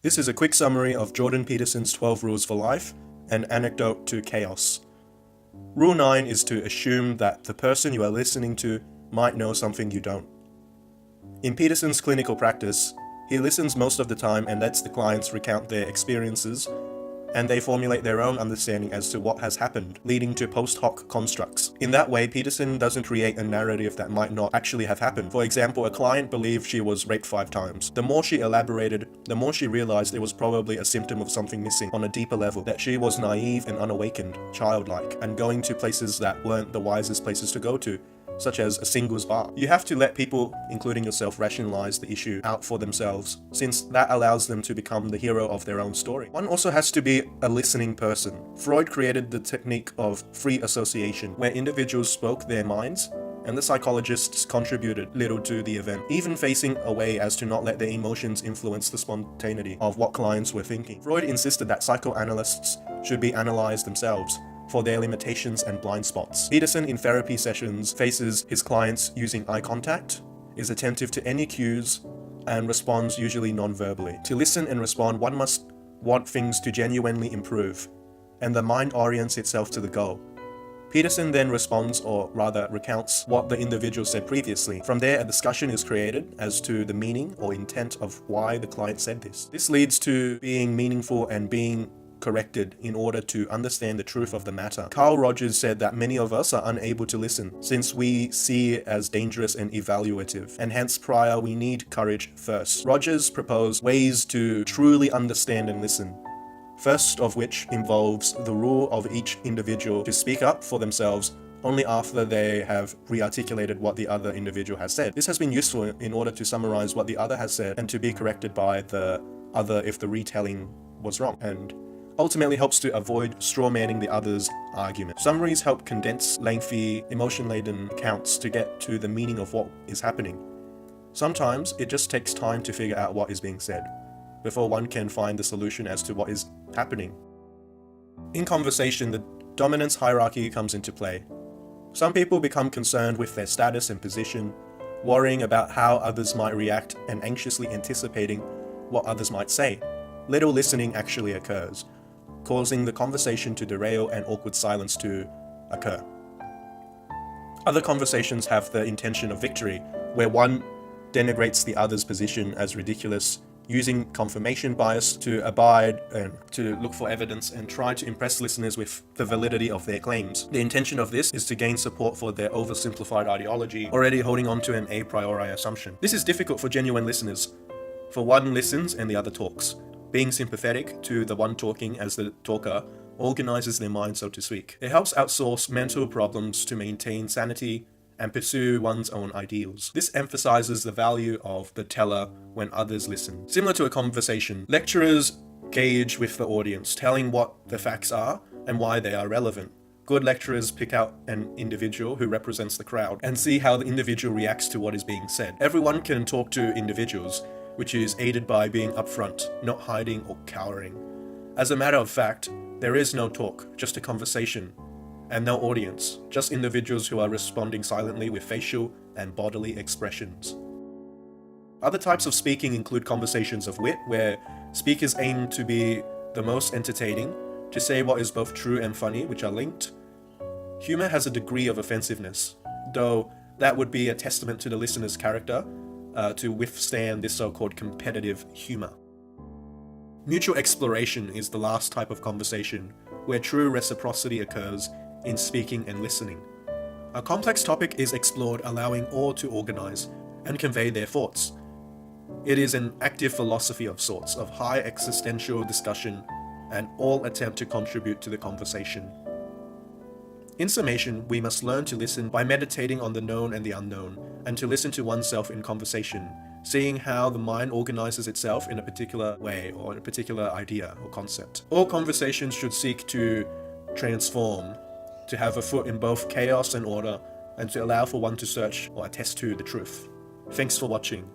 This is a quick summary of Jordan Peterson's 12 Rules for Life, an antidote to chaos. Rule 9 is to assume that the person you are listening to might know something you don't. In Peterson's clinical practice, he listens most of the time and lets the clients recount their experiences, and they formulate their own understanding as to what has happened, leading to post-hoc constructs. In that way, Peterson doesn't create a narrative that might not actually have happened. For example, a client believed she was raped 5 times. The more she elaborated, the more she realized it was probably a symptom of something missing on a deeper level, that she was naive and unawakened, childlike, and going to places that weren't the wisest places to go to, such as a singles bar. You have to let people, including yourself, rationalize the issue out for themselves, since that allows them to become the hero of their own story. One also has to be a listening person. Freud created the technique of free association, where individuals spoke their minds, and the psychologists contributed little to the event, even facing a way as to not let their emotions influence the spontaneity of what clients were thinking. Freud insisted that psychoanalysts should be analyzed themselves for their limitations and blind spots. Peterson in therapy sessions faces his clients using eye contact, is attentive to any cues, and responds usually non-verbally. To listen and respond, one must want things to genuinely improve, and the mind orients itself to the goal. Peterson then responds, or rather recounts, what the individual said previously. From there, a discussion is created as to the meaning or intent of why the client said this. This leads to being meaningful and being corrected in order to understand the truth of the matter. Carl Rogers said that many of us are unable to listen, since we see it as dangerous and evaluative, and hence prior we need courage first. Rogers proposed ways to truly understand and listen, first of which involves the rule of each individual to speak up for themselves only after they have re-articulated what the other individual has said. This has been useful in order to summarize what the other has said and to be corrected by the other if the retelling was wrong, and ultimately helps to avoid strawmanning the other's argument. Summaries help condense lengthy, emotion-laden accounts to get to the meaning of what is happening. Sometimes it just takes time to figure out what is being said before one can find the solution as to what is happening. In conversation, the dominance hierarchy comes into play. Some people become concerned with their status and position, worrying about how others might react and anxiously anticipating what others might say. Little listening actually occurs, causing the conversation to derail and awkward silence to occur. Other conversations have the intention of victory, where one denigrates the other's position as ridiculous, using confirmation bias to abide and to look for evidence and try to impress listeners with the validity of their claims. The intention of this is to gain support for their oversimplified ideology, already holding on to an a priori assumption. This is difficult for genuine listeners, for one listens and the other talks. Being sympathetic to the one talking as the talker organizes their mind, so to speak. It helps outsource mental problems to maintain sanity and pursue one's own ideals. This emphasizes the value of the teller when others listen. Similar to a conversation, lecturers gauge with the audience, telling what the facts are and why they are relevant. Good lecturers pick out an individual who represents the crowd and see how the individual reacts to what is being said. Everyone can talk to individuals, which is aided by being upfront, not hiding or cowering. As a matter of fact, there is no talk, just a conversation, and no audience, just individuals who are responding silently with facial and bodily expressions. Other types of speaking include conversations of wit, where speakers aim to be the most entertaining, to say what is both true and funny, which are linked. Humor has a degree of offensiveness, though that would be a testament to the listener's character, to withstand this so-called competitive humor. Mutual exploration is the last type of conversation, where true reciprocity occurs in speaking and listening. A complex topic is explored, allowing all to organize and convey their thoughts. It is an active philosophy of sorts, of high existential discussion, and all attempt to contribute to the conversation. In summation, we must learn to listen by meditating on the known and the unknown, and to listen to oneself in conversation, seeing how the mind organizes itself in a particular way or in a particular idea or concept. All conversations should seek to transform, to have a foot in both chaos and order, and to allow for one to search or attest to the truth. Thanks for watching.